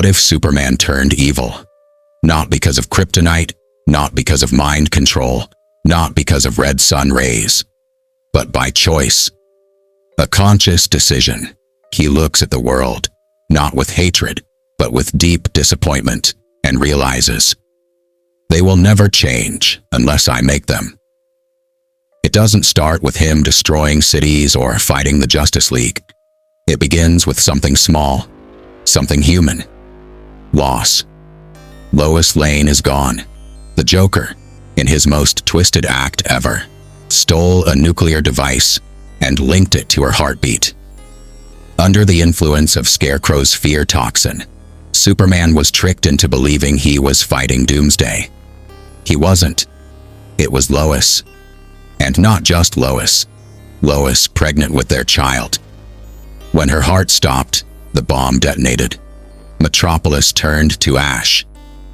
What if Superman turned evil? Not because of kryptonite, not because of mind control, not because of red sun rays, but by choice. A conscious decision. He looks at the world, not with hatred, but with deep disappointment, and realizes, they will never change unless I make them. It doesn't start with him destroying cities or fighting the Justice League. It begins with something small, something human. Loss. Lois Lane is gone. The Joker, in his most twisted act ever, stole a nuclear device and linked it to her heartbeat. Under the influence of Scarecrow's fear toxin, Superman was tricked into believing he was fighting Doomsday. He wasn't. It was Lois. And not just Lois. Lois pregnant with their child. When her heart stopped, the bomb detonated. Metropolis turned to ash.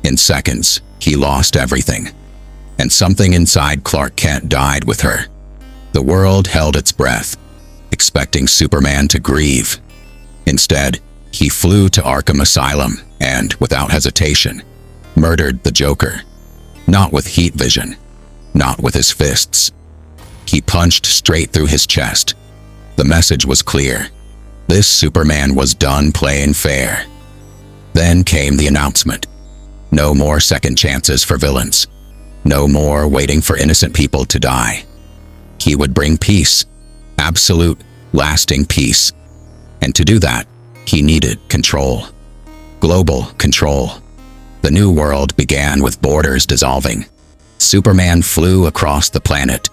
In seconds, he lost everything. And something inside Clark Kent died with her. The world held its breath, expecting Superman to grieve. Instead, he flew to Arkham Asylum and, without hesitation, murdered the Joker. Not with heat vision, not with his fists. He punched straight through his chest. The message was clear. This Superman was done playing fair. Then came the announcement. No more second chances for villains. No more waiting for innocent people to die. He would bring peace. Absolute, lasting peace. And to do that, he needed control. Global control. The new world began with borders dissolving. Superman flew across the planet,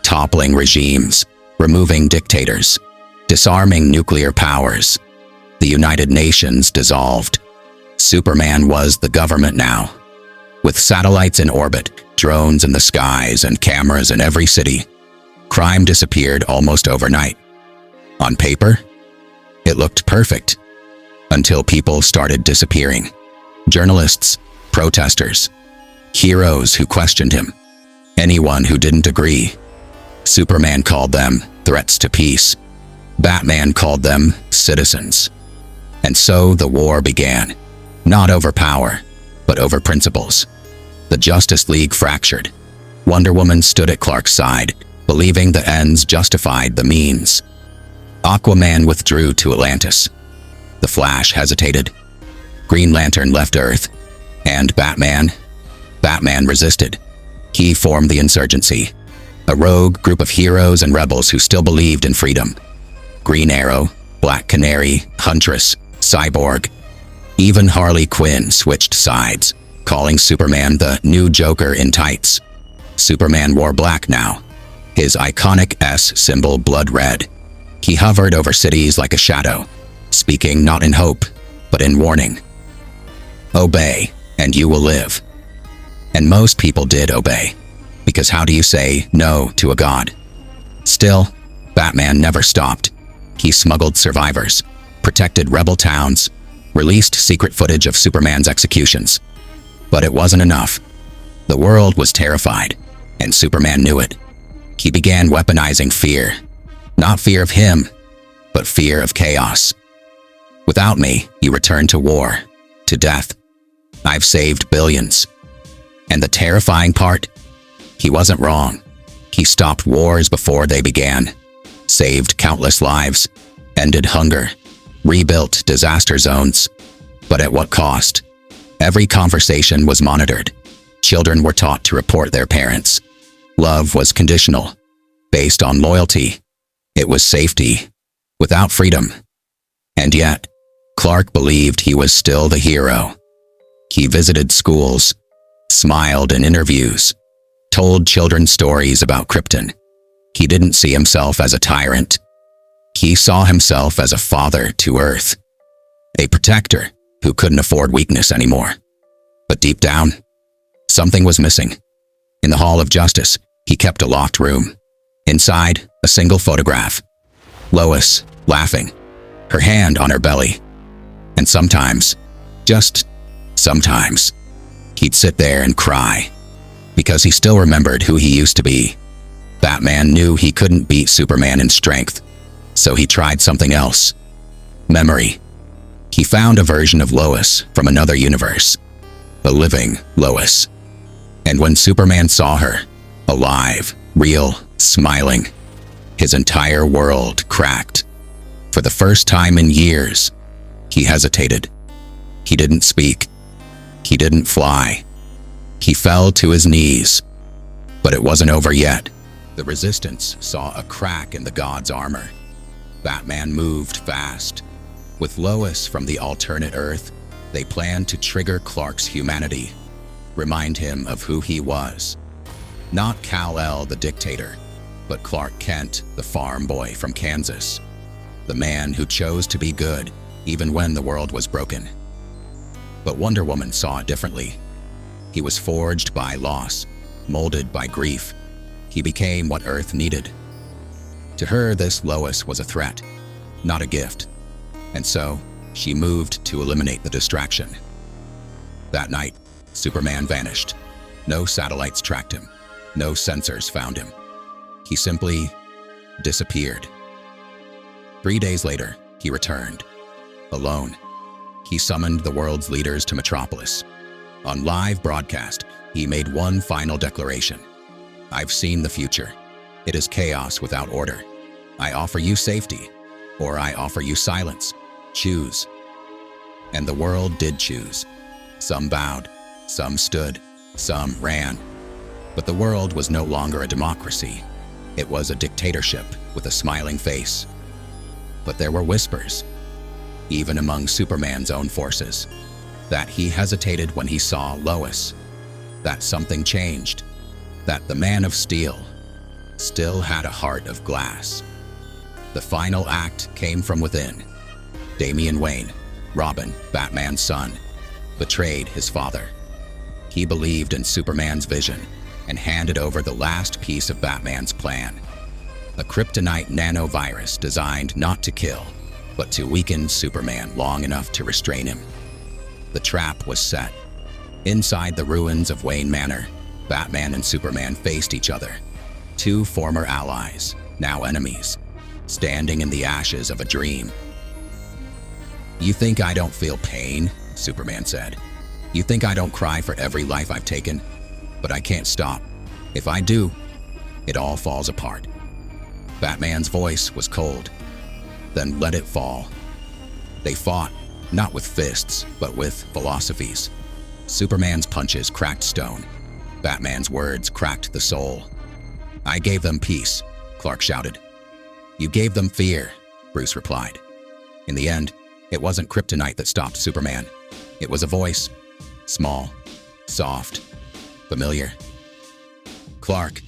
toppling regimes, removing dictators, disarming nuclear powers. The United Nations dissolved. Superman was the government now. With satellites in orbit, drones in the skies, and cameras in every city, crime disappeared almost overnight. On paper, it looked perfect, until people started disappearing. Journalists, protesters, heroes who questioned him, anyone who didn't agree. Superman called them threats to peace. Batman called them citizens. And so the war began, not over power, but over principles. The Justice League fractured. Wonder Woman stood at Clark's side, believing the ends justified the means. Aquaman withdrew to Atlantis. The Flash hesitated. Green Lantern left Earth. And Batman resisted. He formed the insurgency, a rogue group of heroes and rebels who still believed in freedom. Green Arrow, Black Canary, Huntress, Cyborg. Even Harley Quinn switched sides, calling Superman the new Joker in tights. Superman wore black now, his iconic S symbol blood red. He hovered over cities like a shadow, speaking not in hope, but in warning. Obey, and you will live. And most people did obey, because how do you say no to a god? Still, Batman never stopped. He smuggled survivors, protected rebel towns, released secret footage of Superman's executions. But it wasn't enough. The world was terrified, and Superman knew it. He began weaponizing fear. Not fear of him, but fear of chaos. Without me, you return to war, to death. I've saved billions. And the terrifying part? He wasn't wrong. He stopped wars before they began, saved countless lives, ended hunger, rebuilt disaster zones. But at what cost? Every conversation was monitored. Children were taught to report their parents. Love was conditional, based on loyalty. It was safety, without freedom. And yet, Clark believed he was still the hero. He visited schools, smiled in interviews, told children stories about Krypton. He didn't see himself as a tyrant. He saw himself as a father to Earth, a protector who couldn't afford weakness anymore. But deep down, something was missing. In the Hall of Justice, he kept a locked room. Inside, a single photograph. Lois, laughing, her hand on her belly. And sometimes, just sometimes, he'd sit there and cry, because he still remembered who he used to be. Batman knew he couldn't beat Superman in strength, so he tried something else. Memory. He found a version of Lois from another universe, a living Lois. And when Superman saw her, alive, real, smiling, his entire world cracked. For the first time in years, he hesitated. He didn't speak. He didn't fly. He fell to his knees. But it wasn't over yet. The Resistance saw a crack in the god's armor. Batman moved fast. With Lois from the alternate Earth, they planned to trigger Clark's humanity, remind him of who he was. Not Kal-El the dictator, but Clark Kent, the farm boy from Kansas. The man who chose to be good, even when the world was broken. But Wonder Woman saw it differently. He was forged by loss, molded by grief. He became what Earth needed. To her, this Lois was a threat, not a gift. And so, she moved to eliminate the distraction. That night, Superman vanished. No satellites tracked him. No sensors found him. He simply disappeared. 3 days later, he returned. Alone. He summoned the world's leaders to Metropolis. On live broadcast, he made one final declaration. I've seen the future. It is chaos without order. I offer you safety, or I offer you silence. Choose. And the world did choose. Some bowed, some stood, some ran. But the world was no longer a democracy. It was a dictatorship with a smiling face. But there were whispers, even among Superman's own forces, that he hesitated when he saw Lois, that something changed, that the Man of Steel still had a heart of glass. The final act came from within. Damian Wayne, Robin, Batman's son, betrayed his father. He believed in Superman's vision and handed over the last piece of Batman's plan. A kryptonite nanovirus designed not to kill, but to weaken Superman long enough to restrain him. The trap was set. Inside the ruins of Wayne Manor, Batman and Superman faced each other. Two former allies, now enemies, standing in the ashes of a dream. You think I don't feel pain? Superman said. You think I don't cry for every life I've taken? But I can't stop. If I do, it all falls apart. Batman's voice was cold. Then let it fall. They fought, not with fists, but with philosophies. Superman's punches cracked stone. Batman's words cracked the soul. I gave them peace, Clark shouted. You gave them fear, Bruce replied. In the end, it wasn't kryptonite that stopped Superman. It was a voice, small, soft, familiar. Clark.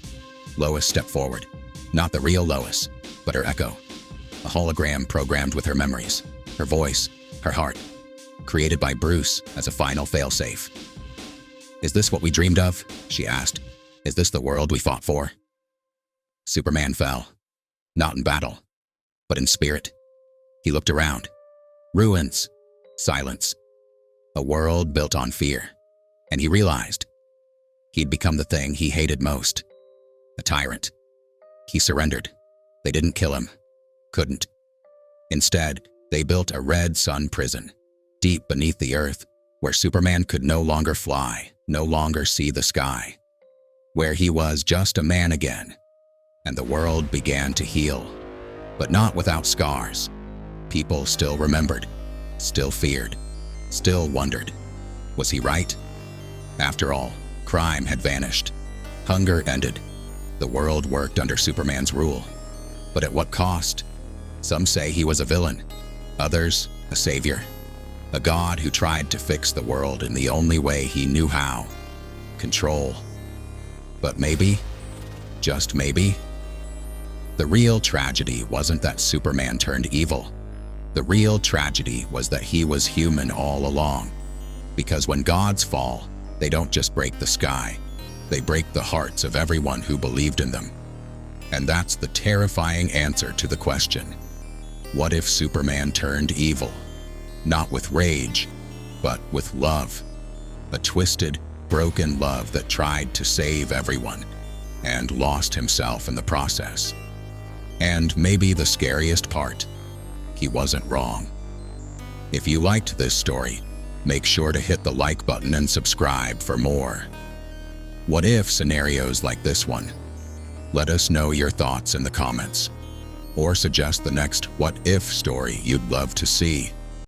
Lois stepped forward. Not the real Lois, but her echo. A hologram programmed with her memories, her voice, her heart, created by Bruce as a final failsafe. Is this what we dreamed of? She asked. Is this the world we fought for? Superman fell. Not in battle, but in spirit. He looked around. Ruins, silence, a world built on fear. And he realized he'd become the thing he hated most, a tyrant. He surrendered. They didn't kill him. Couldn't. Instead, they built a red sun prison, deep beneath the earth, where Superman could no longer fly, no longer see the sky, where he was just a man again. And the world began to heal, but not without scars. People still remembered, still feared, still wondered. Was he right? After all, crime had vanished. Hunger ended. The world worked under Superman's rule. But at what cost? Some say he was a villain. Others, a savior. A god who tried to fix the world in the only way he knew how. Control. But maybe, just maybe, the real tragedy wasn't that Superman turned evil. The real tragedy was that he was human all along. Because when gods fall, they don't just break the sky. They break the hearts of everyone who believed in them. And that's the terrifying answer to the question. What if Superman turned evil? Not with rage, but with love. A twisted, broken love that tried to save everyone and lost himself in the process. And maybe the scariest part, he wasn't wrong. If you liked this story, make sure to hit the like button and subscribe for more. What if scenarios like this one? Let us know your thoughts in the comments, or suggest the next what if story you'd love to see.